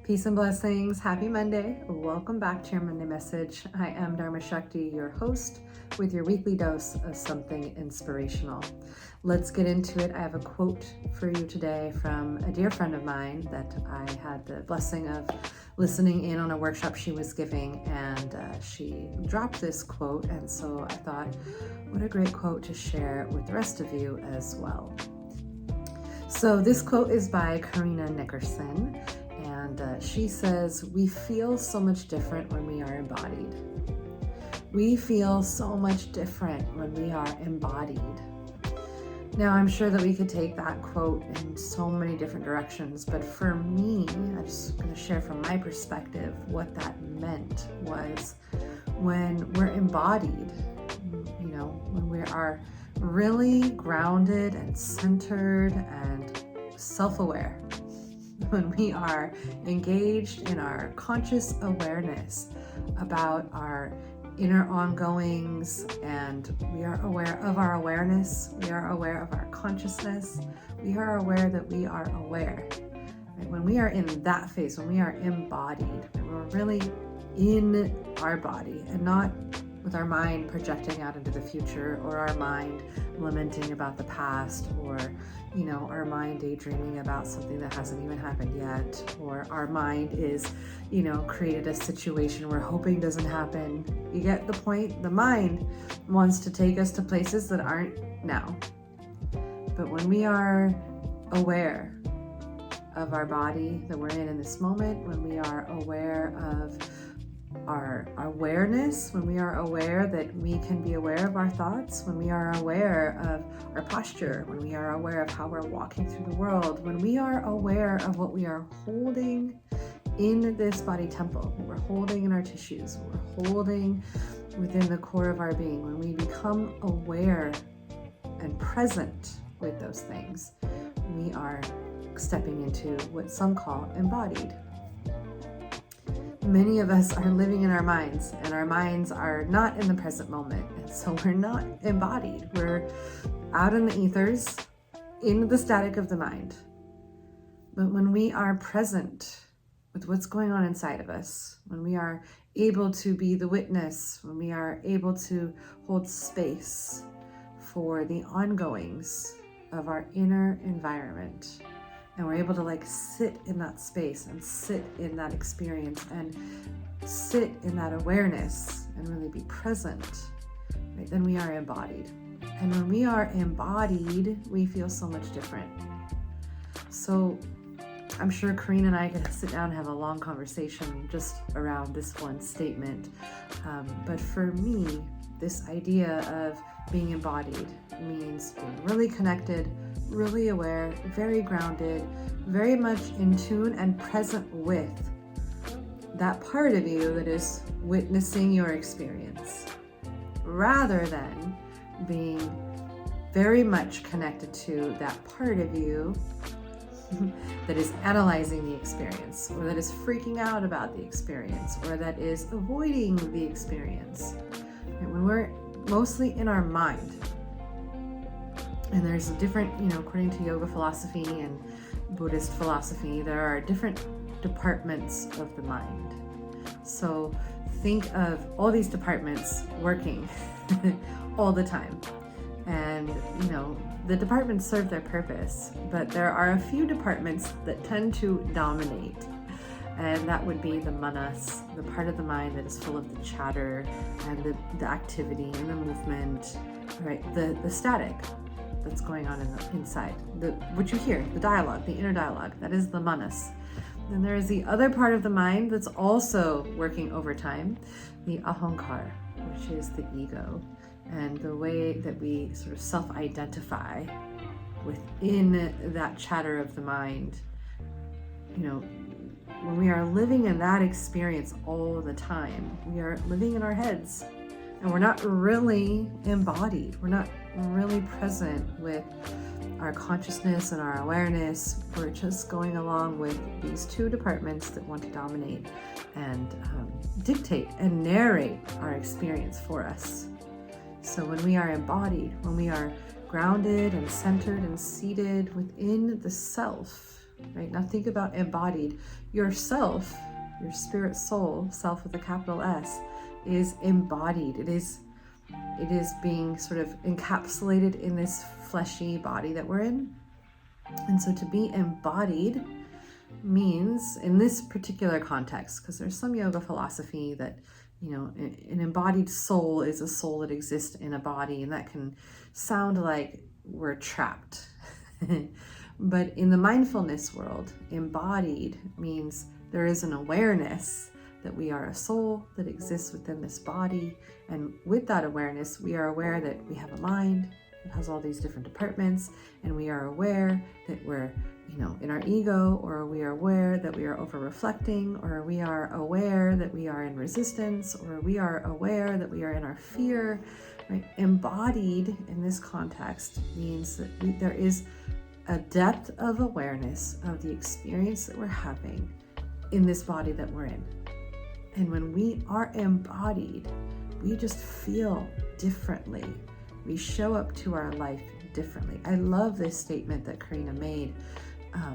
Peace and blessings. Happy Monday. Welcome back to your Monday message. I am Dharma Shakti, your host, with your weekly dose of something inspirational. Let's get into it. I have a quote for you today from a dear friend of mine that I had the blessing of listening in on a workshop she was giving, and she dropped this quote, and so I thought, what a great quote to share with the rest of you as well. So this quote is by Carina and she says, "We feel so much different when we are embodied." We feel so much different when we are embodied. Now, I'm sure that we could take that quote in so many different directions, but for me, I'm just going to share from my perspective what that meant was when we're embodied, when we are really grounded and centered and self-aware, when we are engaged in our conscious awareness about our inner ongoings, and we are aware of our awareness, we are aware of our consciousness, we are aware that we are aware. Right? When we are in that phase, when we are embodied, when we're really in our body and not with our mind projecting out into the future, or our mind lamenting about the past, or our mind daydreaming about something that hasn't even happened yet, or our mind is created a situation we're hoping doesn't happen. You get the point? The mind wants to take us to places that aren't now. But when we are aware of our body that we're in this moment, when we are aware of our awareness, when we are aware that we can be aware of our thoughts, when we are aware of our posture, when we are aware of how we're walking through the world, when we are aware of what we are holding in this body temple, what we're holding in our tissues, what we're holding within the core of our being, when we become aware and present with those things, we are stepping into what some call embodied. Many of us are living in our minds, and our minds are not in the present moment, and so we're not embodied. We're out in the ethers, in the static of the mind. But when we are present with what's going on inside of us, when we are able to be the witness, when we are able to hold space for the ongoings of our inner environment, and we're able to sit in that space and sit in that experience and sit in that awareness and really be present, right? Then we are embodied. And when we are embodied, we feel so much different. So I'm sure Carina and I could sit down and have a long conversation just around this one statement. But for me, this idea of being embodied means being really connected, really aware, very grounded, very much in tune and present with that part of you that is witnessing your experience, rather than being very much connected to that part of you that is analyzing the experience, or that is freaking out about the experience, or that is avoiding the experience. And when we're mostly in our mind, and there's different, according to yoga philosophy and Buddhist philosophy, there are different departments of the mind. So think of all these departments working all the time. And, the departments serve their purpose, but there are a few departments that tend to dominate. And that would be the manas, the part of the mind that is full of the chatter and the activity and the movement, right? The static that's going on inside, what you hear, the dialogue, the inner dialogue, that is the manas. Then there is the other part of the mind that's also working overtime, the ahankar, which is the ego, and the way that we sort of self-identify within that chatter of the mind. When we are living in that experience all the time, we are living in our heads, and we're not really embodied. We're not really present with our consciousness and our awareness. We're just going along with these two departments that want to dominate and dictate and narrate our experience for us. So when we are embodied, when we are grounded and centered and seated within the self, right? Now think about embodied. Yourself, your spirit soul, self with a capital S, is embodied. It is being sort of encapsulated in this fleshy body that we're in. And so to be embodied means, in this particular context, because there's some yoga philosophy that, you know, an embodied soul is a soul that exists in a body, and that can sound like we're trapped. But in the mindfulness world, embodied means there is an awareness that we are a soul that exists within this body. And with that awareness, we are aware that we have a mind that has all these different departments, and we are aware that we're, you know, in our ego, or we are aware that we are over reflecting, or we are aware that we are in resistance, or we are aware that we are in our fear, right? Embodied in this context means that there is a depth of awareness of the experience that we're having in this body that we're in. And when we are embodied, we just feel differently. We show up to our life differently. I love this statement that Carina made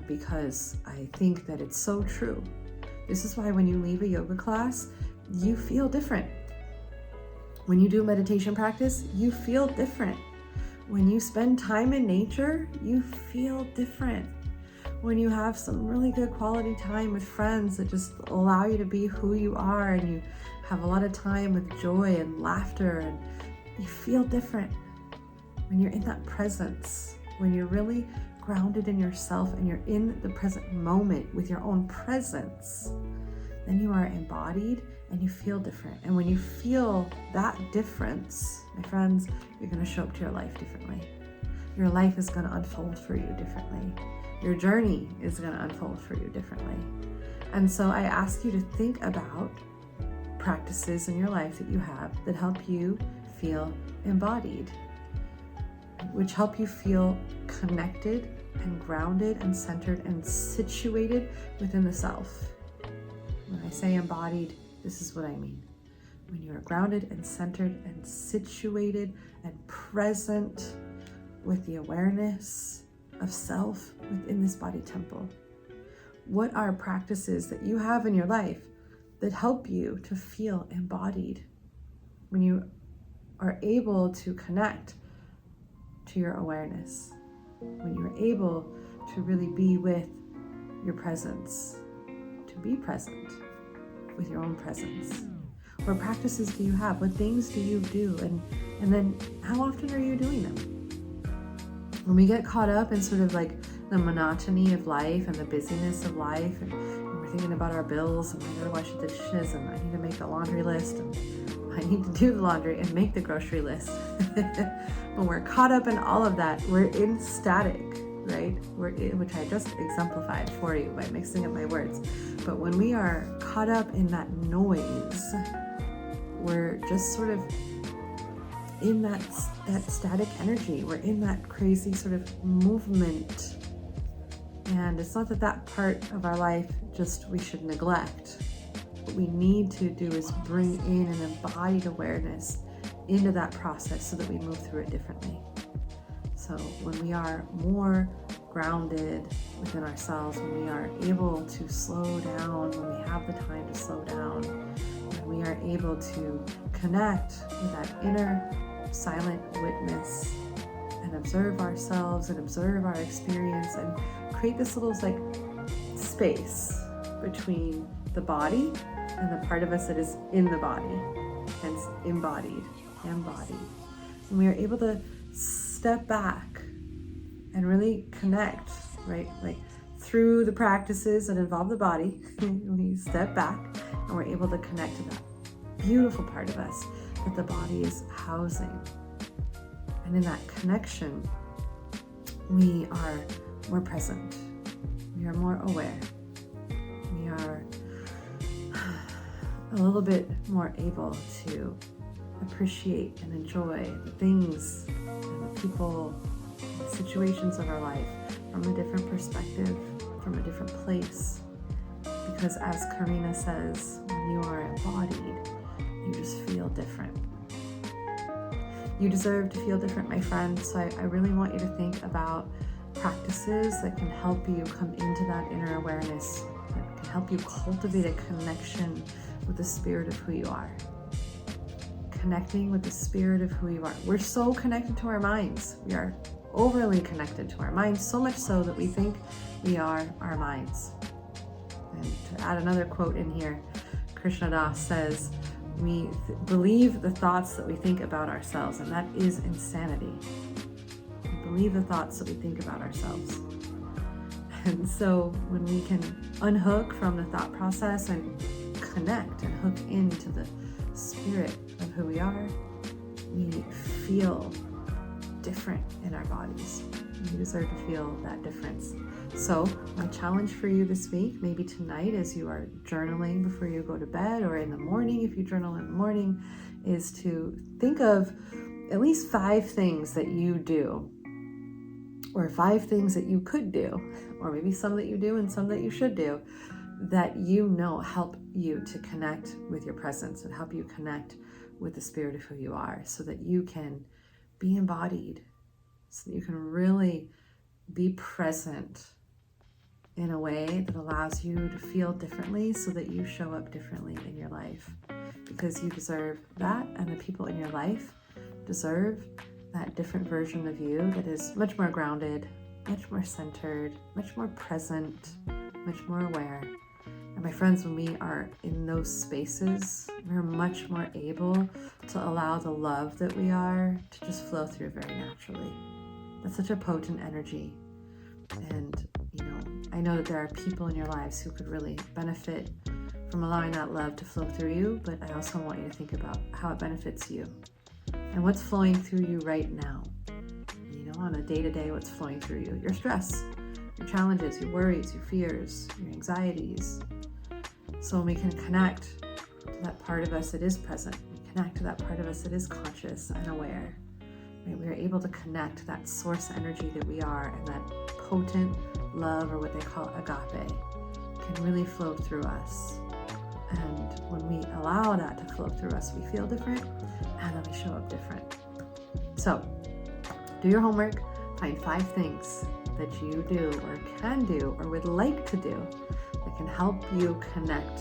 because I think that it's so true. This is why when you leave a yoga class, you feel different. When you do meditation practice, you feel different. When you spend time in nature, you feel different. When you have some really good quality time with friends that just allow you to be who you are, and you have a lot of time with joy and laughter, and you feel different. When you're in that presence, when you're really grounded in yourself and you're in the present moment with your own presence, then you are embodied and you feel different. And when you feel that difference, my friends, you're going to show up to your life differently. Your life is going to unfold for you differently. Your journey is going to unfold for you differently. And so I ask you to think about practices in your life that you have that help you feel embodied, which help you feel connected and grounded and centered and situated within the self. When I say embodied, this is what I mean. When you are grounded and centered and situated and present with the awareness of self within this body temple. What are practices that you have in your life that help you to feel embodied? When you are able to connect to your awareness, when you are able to really be with your presence, to be present with your own presence. What practices do you have? What things do you do? And then how often are you doing them? When we get caught up in sort of like the monotony of life and the busyness of life, and we're thinking about our bills, and I gotta wash the dishes, and I need to make a laundry list, and I need to do the laundry and make the grocery list. When we're caught up in all of that, we're in static, right? Which I just exemplified for you by mixing up my words. But when we are caught up in that noise, we're just sort of in that static energy. We're in that crazy sort of movement. And it's not that part of our life just we should neglect. What we need to do is bring in an embodied awareness into that process so that we move through it differently. So when we are more grounded within ourselves, when we are able to slow down, when we have the time to slow down, when we are able to connect with that inner silent witness and observe ourselves and observe our experience and create this little like space between the body and the part of us that is in the body, hence embodied. And we are able to step back and really connect, right? Like through the practices that involve the body, we step back and we're able to connect to that beautiful part of us that the body is housing. And in that connection, we are more present. We are more aware. We are a little bit more able to appreciate and enjoy the things and the people and the situations of our life from a different perspective, from a different place. Because as Carina says, when you are embodied, you just feel different. You deserve to feel different, my friend. So I really want you to think about practices that can help you come into that inner awareness, that can help you cultivate a connection with the spirit of who you are. Connecting with the spirit of who you are. We're so connected to our minds. We are overly connected to our minds, so much so that we think we are our minds. And to add another quote in here, Krishna Das says, we believe the thoughts that we think about ourselves, and that is insanity. We believe the thoughts that we think about ourselves. And so when we can unhook from the thought process and connect and hook into the spirit of who we are, we feel different in our bodies. We deserve to feel that difference. So my challenge for you this week, maybe tonight as you are journaling before you go to bed, or in the morning if you journal in the morning, is to think of at least 5 things that you do, or 5 things that you could do, or maybe some that you do and some that you should do, that you know help you to connect with your presence and help you connect with the spirit of who you are, so that you can be embodied, so that you can really be present in a way that allows you to feel differently, so that you show up differently in your life, because you deserve that, and the people in your life deserve that different version of you that is much more grounded, much more centered, much more present, much more aware. And my friends, when we are in those spaces, we're much more able to allow the love that we are to just flow through very naturally. That's such a potent energy. And, I know that there are people in your lives who could really benefit from allowing that love to flow through you, but I also want you to think about how it benefits you and what's flowing through you right now. On a day-to-day, what's flowing through you, your stress, your challenges, your worries, your fears, your anxieties. So when we can connect to that part of us that is present, we connect to that part of us that is conscious and aware, right? We are able to connect to that source energy that we are, and that potent love, or what they call agape, can really flow through us. And when we allow that to flow through us, we feel different, and then we show up different. So do your homework, find 5 things that you do or can do or would like to do that can help you connect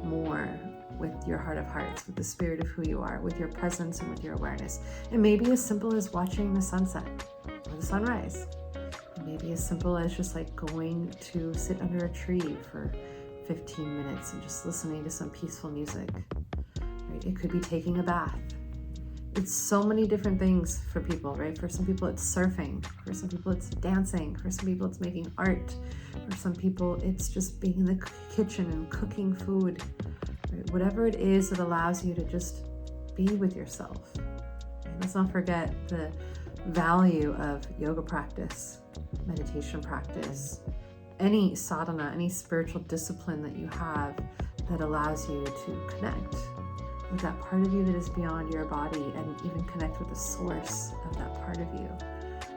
more with your heart of hearts, with the spirit of who you are, with your presence and with your awareness. It may be as simple as watching the sunset or the sunrise. It may be as simple as just like going to sit under a tree for 15 minutes and just listening to some peaceful music. Right? It could be taking a bath. It's so many different things for people, right? For some people, it's surfing. For some people, it's dancing. For some people, it's making art. For some people, it's just being in the kitchen and cooking food. Right? Whatever it is that allows you to just be with yourself. And let's not forget the value of yoga practice, meditation practice, any sadhana, any spiritual discipline that you have that allows you to connect with that part of you that is beyond your body, and even connect with the source of that part of you.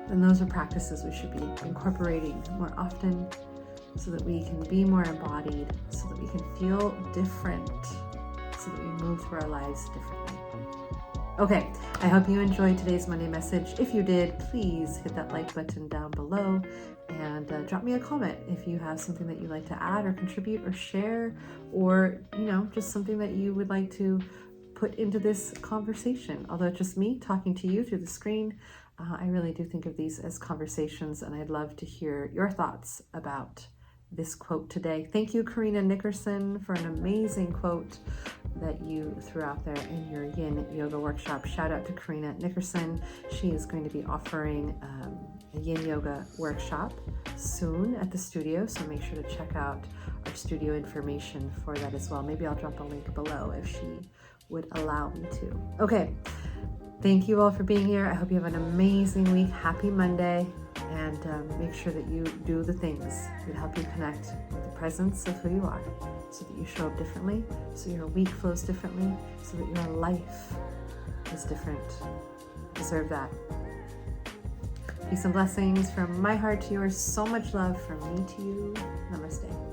And those are practices we should be incorporating more often, so that we can be more embodied, so that we can feel different, so that we move through our lives differently. Okay, I hope you enjoyed today's Monday message. If you did, please hit that like button down below and drop me a comment if you have something that you'd like to add or contribute or share, or just something that you would like to put into this conversation. Although it's just me talking to you through the screen, I really do think of these as conversations, and I'd love to hear your thoughts about this quote today. Thank you, Carina Nickerson, for an amazing quote that you threw out there in your Yin Yoga workshop. Shout out to Carina Nickerson. She is going to be offering a Yin Yoga workshop soon at the studio, so make sure to check out our studio information for that as well. Maybe I'll drop a link below if she would allow me to. Okay, thank you all for being here. I hope you have an amazing week. Happy Monday, and make sure that you do the things that help you connect with the presence of who you are, so that you show up differently, so your week flows differently, so that your life is different. Deserve that. Peace and blessings from my heart to yours. So much love from me to you. Namaste.